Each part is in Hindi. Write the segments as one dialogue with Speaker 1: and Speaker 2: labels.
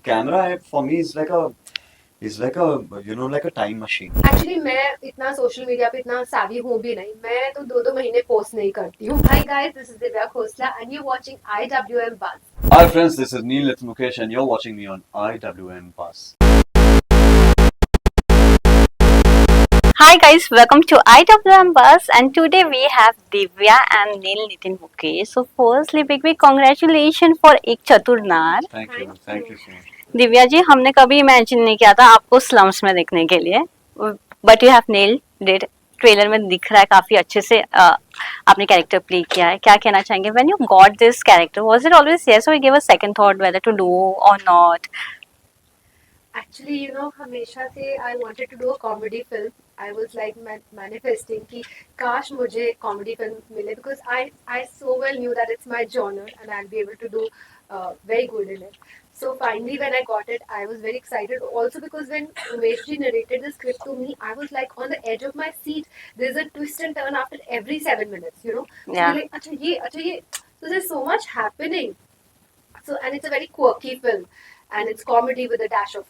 Speaker 1: कैमरा है for me is like a like a time machine.
Speaker 2: Actually मैं इतना सोशल मीडिया पे इतना savvy हूँ भी नहीं, मैं तो 2-2 महीने पोस्ट नहीं करती हूँ। Hi guys, this is Divya Khosla and you watching IWM Buzz।
Speaker 1: Hi friends, this is Neil Nithin Mukesh and you're watching me on IWM Buzz.
Speaker 3: Hi guys, welcome to IWM Bus and today we have Divya and Neil Nitin Mukesh. So firstly, big congratulations for एक चतुर
Speaker 1: Thank you so much.
Speaker 3: Divya ji, हमने कभी इमेजिन नहीं किया था आपको स्लम्स में देखने के लिए, but you have nailed it. Trailer में दिख रहा है काफी अच्छे से आपने कैरेक्टर प्ले किया है। क्या कहना चाहेंगे when you got this character, was it always yes or you give a second thought whether to do or not?
Speaker 2: Actually हमेशा से I wanted to do a comedy film. I was like manifesting कि काश मुझे कॉमेडी फिल्म मिले, because I so well knew that it's my genre and I will be able to do very good in it. So finally, when I got it, I was very excited. Also because when Umesh ji narrated the script to me, I was like on the edge of my seat. There's a twist and turn after every 7 minutes. So
Speaker 3: Yeah.
Speaker 2: you're like, acha ye. So there's so much happening. So and it's a very quirky film, and it's comedy with a dash of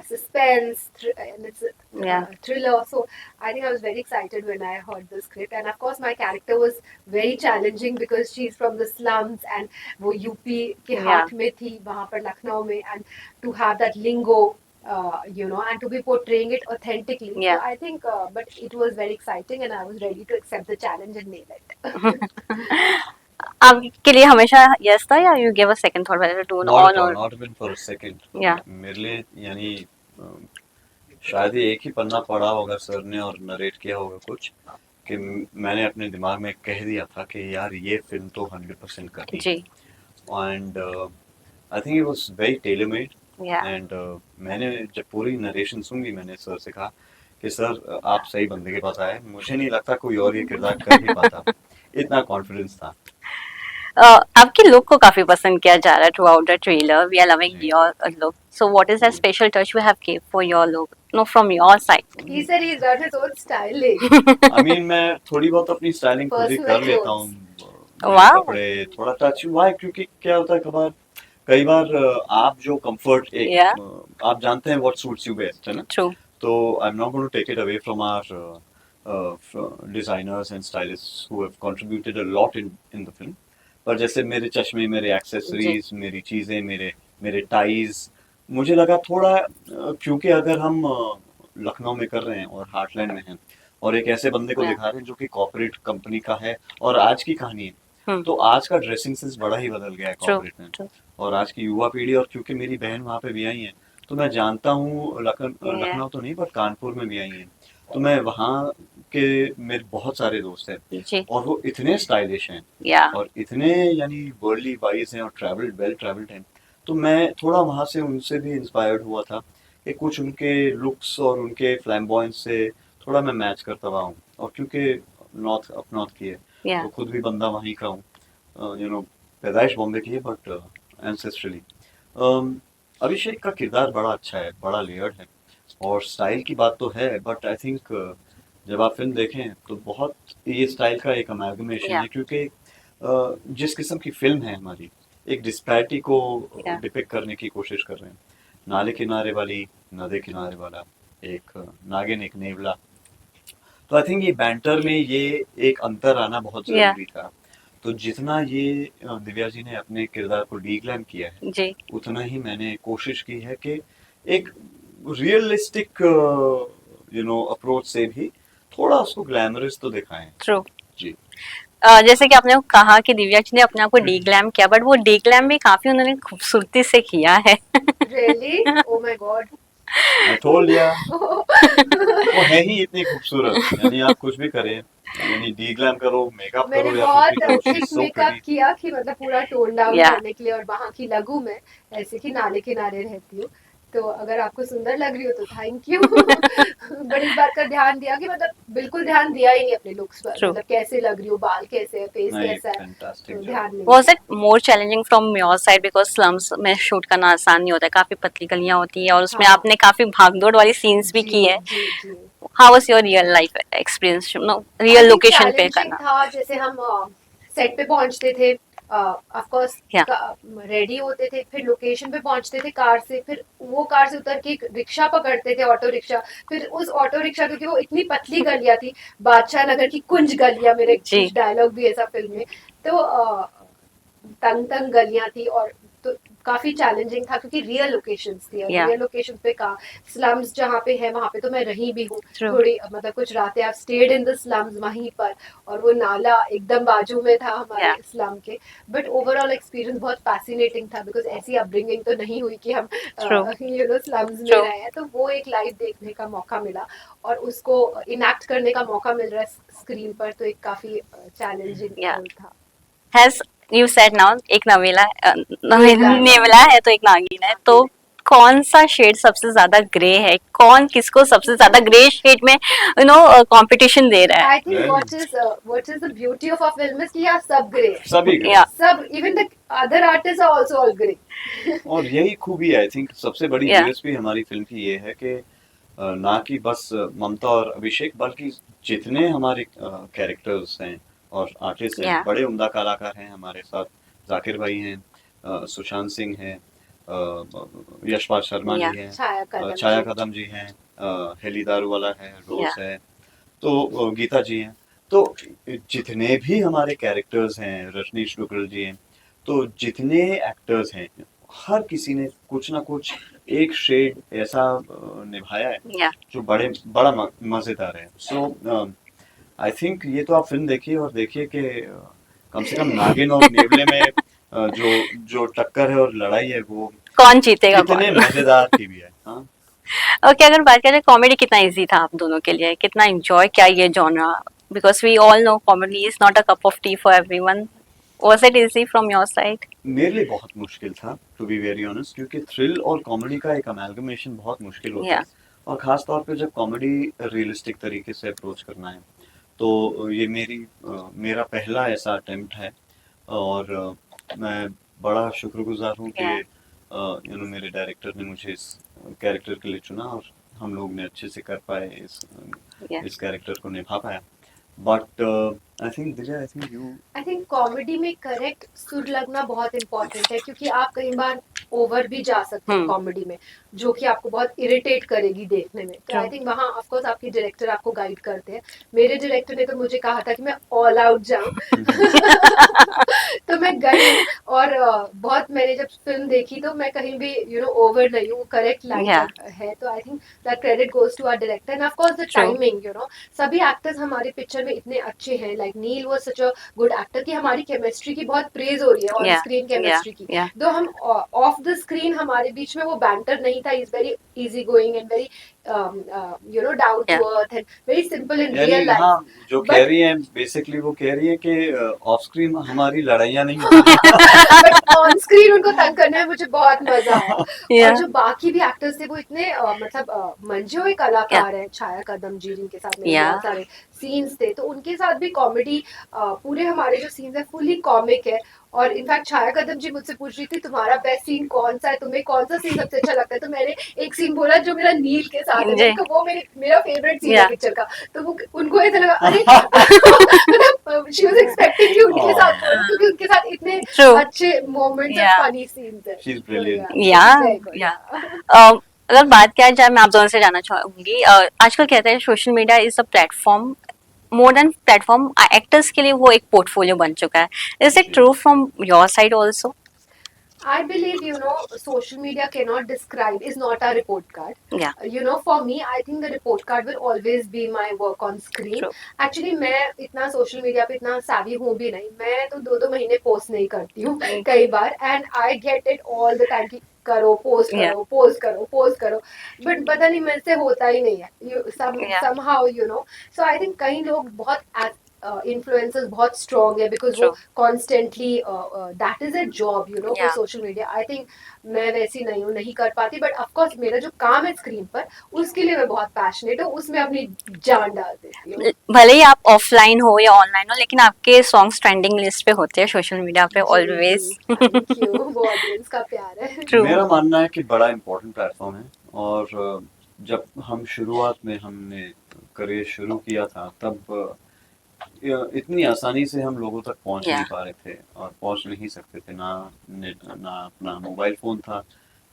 Speaker 2: suspense, and it's a
Speaker 3: Yeah.
Speaker 2: thriller. So I think I was very excited when I heard the script, and of course my character was very challenging because she's from the slums and वो यूपी के
Speaker 3: Yeah.
Speaker 2: हाथ में थी वहाँ पर लखनऊ में, and to have that lingo. And to be portraying it authentically.
Speaker 3: Yeah.
Speaker 2: So I think, but it was very exciting, and I was ready to accept the challenge and nail it.
Speaker 3: आपके लिए हमेशा यस था या you give a second thought whether to
Speaker 1: Not at
Speaker 3: on
Speaker 1: all,
Speaker 3: और?
Speaker 1: not even for a second.
Speaker 3: Yeah.
Speaker 1: मेरे लिए यानी शायद ही एक ही पन्ना पढ़ा होगा सर ने और नरेट किया होगा कुछ कि मैंने अपने दिमाग में कह दिया था कि यार ये फिल्म तो 100% करनी
Speaker 3: जी।
Speaker 1: And I think it was very tailor made
Speaker 3: या
Speaker 1: एंड मैंने जब पूरी नरेशन सुनी मैंने सर से कहा कि सर आप सही बंदे के पास आए, मुझे नहीं लगता कोई और ये किरदार कर ही पाता। इतना कॉन्फिडेंस था।
Speaker 3: आपके लुक को काफी पसंद किया जा रहा है throughout the trailer. We are loving
Speaker 1: जी।
Speaker 3: Your look. So what is that special touch you have give for your look, no from your side?
Speaker 2: He said he's got his own styling.
Speaker 1: I mean मैं थोड़ी बहुत अपनी स्टाइलिंग खुद ही
Speaker 2: Personal
Speaker 1: कर लेता
Speaker 2: clothes.
Speaker 1: हूँ। मेरे
Speaker 3: वाओ।
Speaker 1: कपड़े थोड़ा टच हुआ है क्योंकि क्या होता है कई बार आप जो कंफर्ट
Speaker 3: या
Speaker 1: आप जानते हैं व्हाट सूट्स यू बेस्ट है ना।
Speaker 3: ट्रू।
Speaker 1: तो I am not going to take it away from our designers and stylists who have contributed a lot in the film. पर जैसे मेरे चश्मे, मेरे एक्सेसरीज, मेरी चीजें, मेरे मेरे टाइज, मुझे लगा थोड़ा क्योंकि अगर हम लखनऊ में कर रहे हैं और हार्टलैंड में हैं और एक ऐसे बंदे को
Speaker 3: Yeah.
Speaker 1: दिखा रहे हैं जो कि कॉर्पोरेट कंपनी का है और आज की कहानी है, तो आज का ड्रेसिंग सेंस बड़ा ही बदल गया है
Speaker 3: ट्रू
Speaker 1: कॉर्पोरेट में
Speaker 3: ट्रू।
Speaker 1: और आज की युवा पीढ़ी। और क्योंकि मेरी बहन वहाँ पे भी आई है तो मैं जानता हूँ
Speaker 3: Yeah.
Speaker 1: लखनऊ तो नहीं पर कानपुर में भी आई है, तो मैं वहाँ के मेरे बहुत सारे दोस्त हैं
Speaker 3: जी।
Speaker 1: और वो इतने स्टाइलिश हैं
Speaker 3: या
Speaker 1: और इतने यानी वर्ल्डली वाइज हैं और वेल ट्रैवल्ड हैं। तो मैं थोड़ा वहाँ से उनसे भी इंस्पायर्ड हुआ था कि कुछ उनके लुक्स और उनके फ्लैम्बॉयंस से थोड़ा मैं मैच करता रहा हूँ। और क्योंकि नॉर्थ की है
Speaker 3: या
Speaker 1: तो खुद भी बंदा वहीं का हूँ, पैदाइश बॉम्बे की है बट एंसेस्ट्रली। अभिषेक का किरदार बड़ा अच्छा है, बड़ा लेयर्ड है और स्टाइल की बात तो है बट आई थिंक जब आप फिल्म देखें तो बहुत ये स्टाइल का एक अमेलगमेशन
Speaker 3: या
Speaker 1: है क्योंकि जिस किस्म की फिल्म है हमारी एक डिस्पैरिटी को
Speaker 3: या
Speaker 1: डिपिक्ट करने की कोशिश कर रहे हैं। नाले किनारे वाली, नदे किनारे वाला, एक नागिन एक नेवला। तो आई थिंक ये बैंटर में ये एक अंतर आना बहुत
Speaker 3: या
Speaker 1: जरूरी था। तो जितना ये दिव्या जी ने अपने किरदार को डीग्लैम किया है
Speaker 3: जी।
Speaker 1: उतना ही मैंने कोशिश की है कि एक रियलिस्टिक अप्रोच से भी थोड़ा उसको ग्लैमरस तो दिखाएं।
Speaker 3: ट्रू।
Speaker 1: जी।
Speaker 3: जैसे कि आपने कहा कि दिव्या जी ने अपने आप को डीग्लैम किया, बट वो डीग्लैम भी काफी उन्होंने खूबसूरती से किया है।
Speaker 2: Really? Oh my god.
Speaker 1: मैं टोल्ड या वो है ही इतनी खूबसूरत, यानी आप कुछ भी करें, यानी डीग्लैम करो, मेकअप
Speaker 2: मैंने
Speaker 1: करो या कुछ भी करो,
Speaker 2: बहुत
Speaker 1: she is
Speaker 2: thick
Speaker 1: so
Speaker 2: makeup
Speaker 1: pretty.
Speaker 2: किया कि मतलब पूरा टोन डाउन
Speaker 3: या
Speaker 2: करने के लिए, और वहाँ की लगू मैं ऐसे कि नाले किनारे रहती हूँ, तो अगर आपको सुंदर लग रही हो तो थैंक यू। बट इस बात का ध्यान दिया कि मतलब बिल्कुल ध्यान दिया ही नहीं अपने लुक्स पर,
Speaker 3: ट्रू।
Speaker 2: मतलब कैसे लग रही हो, बाल कैसे है, फेस
Speaker 1: नहीं,
Speaker 2: कैसा है,
Speaker 1: फैंटास्टिक
Speaker 2: तो
Speaker 1: जॉब।
Speaker 2: ध्यान नहीं
Speaker 3: वाज
Speaker 2: दिया।
Speaker 3: It more challenging from your side because slums में शूट करना आसान नहीं होता है, काफी पतली गलियां होती है और उसमें
Speaker 2: हाँ
Speaker 3: आपने काफी भागदौड़ वाली सीन्स भी की
Speaker 2: जी
Speaker 3: है।
Speaker 2: जी जी।
Speaker 3: How was your real life experience, no
Speaker 2: I
Speaker 3: real
Speaker 2: think
Speaker 3: location पे
Speaker 2: चैलेंजिंग
Speaker 3: करना?
Speaker 2: था, जैसे हम सेट पे पहुंचते थे ऑफ कोर्स
Speaker 3: Yeah.
Speaker 2: रेडी होते थे, फिर लोकेशन पे पहुंचते थे कार से, फिर वो कार से उतर के एक रिक्शा पकड़ते थे, ऑटो रिक्शा, फिर उस ऑटो रिक्शा, क्योंकि वो इतनी पतली गलियां थी, बादशाह नगर की कुंज गलियां, मेरे
Speaker 3: जी।
Speaker 2: कुछ डायलॉग भी ऐसा फिल्म में, तो तंग तंग गलियां थी, और तो काफी चैलेंजिंग था क्योंकि रियल लोकेशंस थी, और
Speaker 3: Yeah.
Speaker 2: रियल लोकेशंस पे का स्लम्स जहाँ पे है वहाँ पे तो मैं रही भी हूँ
Speaker 3: True.
Speaker 2: थोड़ी, मतलब कुछ रातें आप स्टेड इन द स्लम्स वहीं पर, और वो नाला एकदम बाजू में था हमारे
Speaker 3: Yeah.
Speaker 2: स्लम के, बट ओवरऑल एक्सपीरियंस बहुत फैसिनेटिंग था, बिकॉज ऐसी अपब्रिंगिंग तो नहीं हुई कि हम
Speaker 3: True.
Speaker 2: स्लम्स में
Speaker 3: True.
Speaker 2: रहे हैं, तो वो एक लाइव देखने का मौका मिला, और उसको इनैक्ट करने का मौका मिल रहा है स्क्रीन पर, तो एक काफी चैलेंजिंग
Speaker 3: Yeah.
Speaker 2: रोल था।
Speaker 3: Has you said now एक नवेला
Speaker 2: नेवला है।
Speaker 3: नेवला है तो एक नागिन है, तो कौन सा शेड सबसे ज्यादा ग्रे है, कौन किसको सबसे ज्यादा ग्रे शेड में कंपटीशन दे रहा है?
Speaker 2: I think what is the beauty of a film is कि यहाँ सब ग्रे है,
Speaker 1: सभी ग्रे।
Speaker 3: Yeah.
Speaker 2: सब, even the other artists are also all grey.
Speaker 1: और यही खूबी है, आई थिंक सबसे बड़ी
Speaker 3: Yeah.
Speaker 1: यूएसपी हमारी फिल्म की ये है कि ना कि बस ममता और अभिषेक, बल्कि जितने हमारे कैरेक्टर्स हैं और आर्टिस्ट हैं,
Speaker 3: Yeah.
Speaker 1: बड़े उम्दा कलाकार हैं हमारे साथ। जाकिर भाई हैं, सुशांत सिंह हैं, यशपाल शर्मा
Speaker 3: Yeah.
Speaker 1: जी हैं,
Speaker 2: छाया कदम
Speaker 1: कदम जी हैं, हेली दारूवाला है, रोज
Speaker 3: Yeah.
Speaker 1: है, तो गीता जी हैं। तो जितने भी हमारे कैरेक्टर्स हैं, रजनीश डुग्गल जी हैं, तो जितने एक्टर्स हैं, हर किसी ने कुछ ना कुछ एक शेड ऐसा निभाया है
Speaker 3: Yeah.
Speaker 1: जो बड़ा मजेदार है। सो आई थिंक ये तो आप फिल्म देखिए और देखिए कि कम से कम नागिन और नेवले में जो जो टक्कर है और लड़ाई है वो
Speaker 3: कौन जीतेगा
Speaker 1: कितने
Speaker 3: कौन?
Speaker 1: मजेदार की भी है। हाँ,
Speaker 3: ओके, अगर बात करें कॉमेडी, कितना इजी था आप दोनों के लिए, कितना एंजॉय किया ये genre, because we all know comedy is not a cup of tea for everyone. Was it easy from your side?
Speaker 1: मेरे लिए बहुत मुश्किल था, टू बी वेरी ऑनेस्ट, क्योंकि थ्रिल और कॉमेडी का एक अमेलगमेशन बहुत मुश्किल होता
Speaker 3: Yeah.
Speaker 1: है, और खास तौर पे जब कॉमेडी रियलिस्टिक तरीके से अप्रोच करना है। तो ये मेरा पहला ऐसा अटेम्प्ट है, और मैं बड़ा शुक्रगुजार हूँ कि
Speaker 3: Yeah.
Speaker 1: मेरे डायरेक्टर ने मुझे इस कैरेक्टर के लिए चुना, और हम लोग ने अच्छे से कर पाए,
Speaker 3: Yeah.
Speaker 1: इस कैरेक्टर को निभा पाया। But I think Divya, I think you
Speaker 2: I think comedy में करेक्ट सुर लगना बहुत इम्पोर्टेंट है, क्योंकि आप कई बार ओवर भी जा सकते हैं कॉमेडी में, जो कि आपको बहुत इरिटेट करेगी देखने में, तो आई थिंक वहाँ ऑफ कोर्स आपके डायरेक्टर आपको गाइड करते हैं। मेरे डायरेक्टर ने तो मुझे कहा था कि मैं ऑल आउट जाऊं तो मैं गई, और बहुत, मैंने जब फिल्म देखी तो मैं कहीं भी ओवर नहीं हूँ, करेक्ट लाइन
Speaker 3: Yeah.
Speaker 2: है, तो I think that credit goes to our director, and of course the
Speaker 3: True.
Speaker 2: Timing, सभी एक्टर्स हमारे पिक्चर में इतने अच्छे हैं, like Neil was such a good actor कि हमारी केमिस्ट्री की बहुत प्रेज हो रही है, on
Speaker 3: Yeah.
Speaker 2: Screen
Speaker 3: Yeah.
Speaker 2: Chemistry की,
Speaker 3: Yeah.
Speaker 2: दो हम ऑफ द स्क्रीन हमारे बीच में वो बैंटर नहीं था, is very easy going and very down to
Speaker 3: Yeah.
Speaker 2: Earth and very simple in
Speaker 1: यानी
Speaker 2: रियल लाइफ।
Speaker 1: हाँ, जो
Speaker 2: But-
Speaker 1: कह रही है बेसिकली, वो कह रही है कि ऑफ स्क्रीन हमारी लड़ाइयाँ नहीं होती।
Speaker 2: बट ऑन स्क्रीन उनको तंग करने में मुझे बहुत मजा आया।
Speaker 3: Yeah.
Speaker 2: और जो बाकी भी एक्टर्स थे वो इतने मतलब मंझे हुए कलाकार हैं, छाया कदम जी जिनके साथ मेरे
Speaker 3: Yeah.
Speaker 2: बहुत सारे सीन्स थे, तो उनके साथ भी कॉमेडी, पूरे हमारे जो सीन्स है फुली कॉमिक है। और इनफैक्ट छाया कदम जी मुझसे पूछ रही थी तुम्हारा बेस्ट सीन कौन सा है, तुम्हें कौन सा सीन सबसे अच्छा लगता है, तो मैंने एक सीन बोला जो मेरा नील के साथ है,
Speaker 3: जी।
Speaker 2: मैंने कहा वो मेरा फेवरेट सीन है
Speaker 3: Yeah.
Speaker 2: पिक्चर का, तो वो उनको ऐसा लगा अरे मतलब शी वाज एक्सपेक्टिंग कि उनके साथ बोलूं, क्योंकि उनके साथ इतने
Speaker 3: True.
Speaker 2: अच्छे मोमेंट्स
Speaker 3: Yeah.
Speaker 2: और फनी सीन्स हैं।
Speaker 1: She's brilliant.
Speaker 2: So,
Speaker 3: Yeah.
Speaker 2: very good.
Speaker 3: Yeah. अगर बात किया जाए, मैं आप दोनों से जानना चाहूंगी, आजकल कहते हैं social media is a platform, more than platform, actors के लिए वो एक पोर्टफोलियो बन चुका है। Is it true from your side also?
Speaker 2: I believe, social media cannot describe, is not a report card.
Speaker 3: Yeah.
Speaker 2: For me, I think the report card will always be my work on screen.
Speaker 3: True.
Speaker 2: Actually, मैं इतना सोशल मीडिया पे इतना savvy हूँ भी नहीं, मैं तो 2-2 महीने पोस्ट नहीं करती हूँ कई बार, and I get it all the time कि करो, पोस्ट
Speaker 3: Yeah.
Speaker 2: करो, पोस्ट करो, पोस्ट करो, बट पता नहीं मेरे से होता ही नहीं है,
Speaker 3: Yeah.
Speaker 2: somehow, so I think कई लोग बहुत इन्फ्लुएंसर्स बहुत स्ट्रॉन्ग है, बिकॉज वो
Speaker 3: True.
Speaker 2: Constantly that is a job for
Speaker 3: Yeah.
Speaker 2: Social media. I think मैं वैसी नहीं हूँ, नहीं कर पाती, बट ऑफकोर्स मेरा जो काम है स्क्रीन पर उसके लिए मैं बहुत पैशनेट हूँ, उसमें अपनी जान डाल देती हूँ।
Speaker 3: भले ही आप ऑफलाइन हो या ऑनलाइन हो, लेकिन आपके सॉन्ग्स ट्रेंडिंग लिस्ट पे होते हैं सोशल मीडिया पे ऑलवेज।
Speaker 2: थैंक यू, वो ऑडियंस का प्यार है।
Speaker 3: True.
Speaker 1: मेरा मानना है कि बड़ा इम्पोर्टेंट प्लेटफॉर्म है, और जब हम शुरुआत में हमने करियर शुरू किया था, तब इतनी आसानी से हम लोगों तक पहुंच
Speaker 3: Yeah.
Speaker 1: नहीं पा रहे थे और पहुंच नहीं सकते थे ना ना अपना मोबाइल फोन था।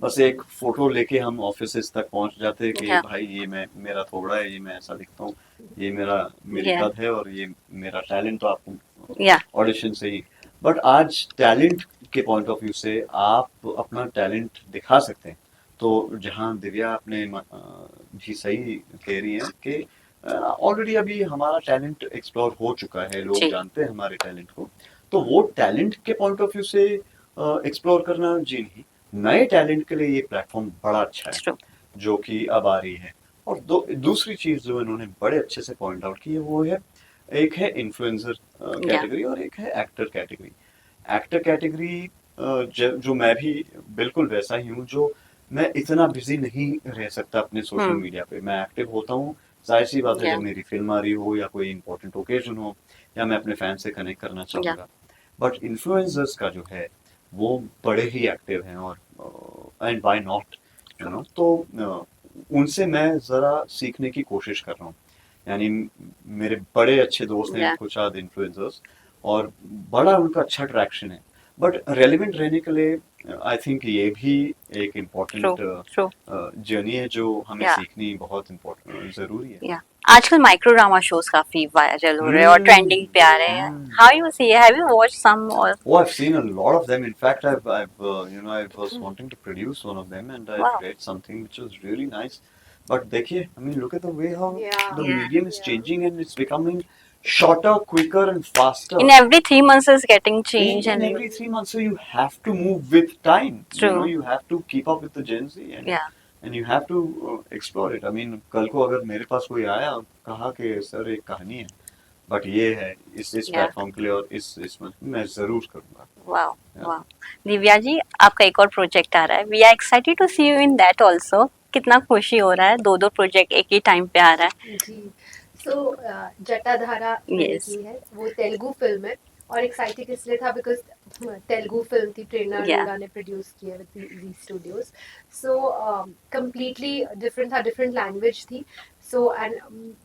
Speaker 1: बस एक फोटो लेके हम ऑफिसेस तक पहुंच जाते कि
Speaker 3: Yeah.
Speaker 1: भाई ये मैं मेरा थोड़ा है, ये मैं ऐसा दिखता हूँ, ये मेरी
Speaker 3: Yeah.
Speaker 1: कद है और ये मेरा टैलेंट तो आपको
Speaker 3: Yeah.
Speaker 1: ऑडिशन से ही। बट आज टैलेंट के पॉइंट ऑफ व्यू से आप अपना टैलेंट दिखा सकते हैं। तो जहाँ दिव्या आपने भी सही कह रही है कि ऑलरेडी अभी हमारा टैलेंट एक्सप्लोर हो चुका है, लोग
Speaker 3: जी।
Speaker 1: जानते हैं हमारे टैलेंट को। तो वो टैलेंट के पॉइंट ऑफ व्यू से एक्सप्लोर करना जी नहीं, नए टैलेंट के लिए ये प्लेटफॉर्म बड़ा अच्छा है
Speaker 3: True.
Speaker 1: जो कि अब आ रही है। और दूसरी चीज जो इन्होंने बड़े अच्छे से पॉइंट आउट की है वो है, एक है इन्फ्लुएंसर कैटेगरी और एक है एक्टर कैटेगरी। एक्टर कैटेगरी जो मैं भी बिल्कुल वैसा ही हूँ, जो मैं इतना बिजी नहीं रह सकता अपने सोशल मीडिया पे। मैं एक्टिव होता हूँ, जाहिर सी बात है,
Speaker 3: Yeah.
Speaker 1: जब मेरी फिल्म आ रही हो या कोई इंपॉर्टेंट ओकेजन हो या मैं अपने फैन से कनेक्ट करना चाहूँगा। बट इन्फ्लुएंसर्स का जो है वो बड़े ही एक्टिव हैं और and why not, you know. तो उनसे मैं ज़रा सीखने की कोशिश कर रहा हूँ। यानी मेरे बड़े अच्छे दोस्त हैं
Speaker 3: Yeah.
Speaker 1: कुछ आध इन्फ्लुएंसर्स और बड़ा उनका अच्छा ट्रैक्शन है। बट रेलिवेंट रहने के लिए आई थिंक ये भी एक
Speaker 3: True.
Speaker 1: Important
Speaker 3: True.
Speaker 1: जर्नी है जो हमें
Speaker 3: Yeah.
Speaker 1: सीखनी बहुत इम्पोर्टेंट ज़रूरी है।
Speaker 3: या आजकल माइक्रो ड्रामा शोज काफी वायरल हो रहे हैं और ट्रेंडिंग पे आ रहे हैं. How you see, have you watch some और
Speaker 1: Oh, I've seen a lot of them. In fact, I was wanting to produce one of them, and I
Speaker 3: Wow.
Speaker 1: read something which was really nice. But देखिए, I mean, look at the way how
Speaker 2: Yeah.
Speaker 1: the
Speaker 3: Yeah.
Speaker 1: medium is
Speaker 2: Yeah.
Speaker 1: changing, and it's becoming shorter, quicker, and faster.
Speaker 3: in every 3 months is getting changed
Speaker 1: In
Speaker 3: and
Speaker 1: every 3 months, so you have to move with time. You know,
Speaker 3: True.
Speaker 1: you have to keep up with the Gen Z,
Speaker 3: yeah.
Speaker 1: and you have to explore it. I mean, कल को अगर मेरे पास कोई आया और कहा कि सर एक कहानी है, बट ये है इस
Speaker 3: Yeah.
Speaker 1: प्लेटफॉर्म के लिए और इसमें मैं जरूर करूँगा।
Speaker 3: Wow
Speaker 1: Yeah.
Speaker 3: Wow. Divya ji, आपका एक और प्रोजेक्ट आ रहा है. We are excited to see you in that also. कितना खुशी हो रहा है, दो प्रोजेक्ट एक ही टाइम पे आ रहा है.
Speaker 2: जी. सो जटाधारा मैंने
Speaker 3: Yes.
Speaker 2: की है, वो तेलुगु फिल्म है और एक्साइटेड इसलिए था बिकॉज तेलुगु फिल्म थी, प्रेरणा
Speaker 3: Yeah.
Speaker 2: अरोड़ा ने प्रोड्यूस की है with Zee studios. So completely different था, डिफरेंट लैंग्वेज थी. सो एंड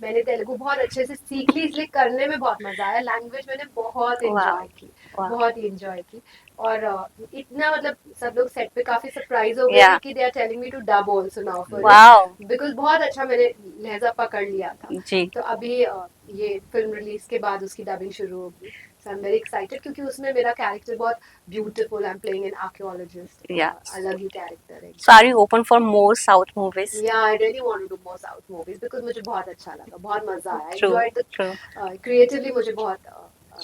Speaker 2: मैंने तेलुगु बहुत अच्छे से सीख ली, इसलिए करने में बहुत मजा आया. लैंग्वेज मैंने बहुत
Speaker 3: Wow.
Speaker 2: एंजॉय की,
Speaker 3: Wow.
Speaker 2: बहुत ही एंजॉय की. और इतना मतलब सब लोग सेट पे काफी सरप्राइज हो गए
Speaker 3: Yeah.
Speaker 2: थे कि they are telling me to dub also now for
Speaker 3: wow.
Speaker 2: Because बहुत अच्छा मैंने लहजा पकड़ लिया था.
Speaker 3: जी.
Speaker 2: तो अभी ये फिल्म रिलीज के बाद उसकी डबिंग शुरू होगी. सो आई एम वेरी एक्साइटेड क्योंकि उसमें मेरा कैरेक्टर बहुत beautiful, I am playing an archaeologist.
Speaker 3: Yeah.
Speaker 2: अलग ही कैरेक्टर है.
Speaker 3: So are you open for more South movies?
Speaker 2: या I really want to do more South movies because मुझे बहुत अच्छा लगा, बहुत मजा आया.
Speaker 3: True.
Speaker 2: Enjoyed
Speaker 3: True.
Speaker 2: क्रिएटिवली मुझे बहुत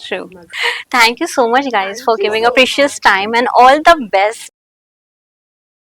Speaker 3: True.
Speaker 2: मजा.
Speaker 3: Thank you so much, guys,
Speaker 2: Thank
Speaker 3: for
Speaker 2: you
Speaker 3: giving
Speaker 2: so
Speaker 3: a precious
Speaker 2: much.
Speaker 3: time and all the best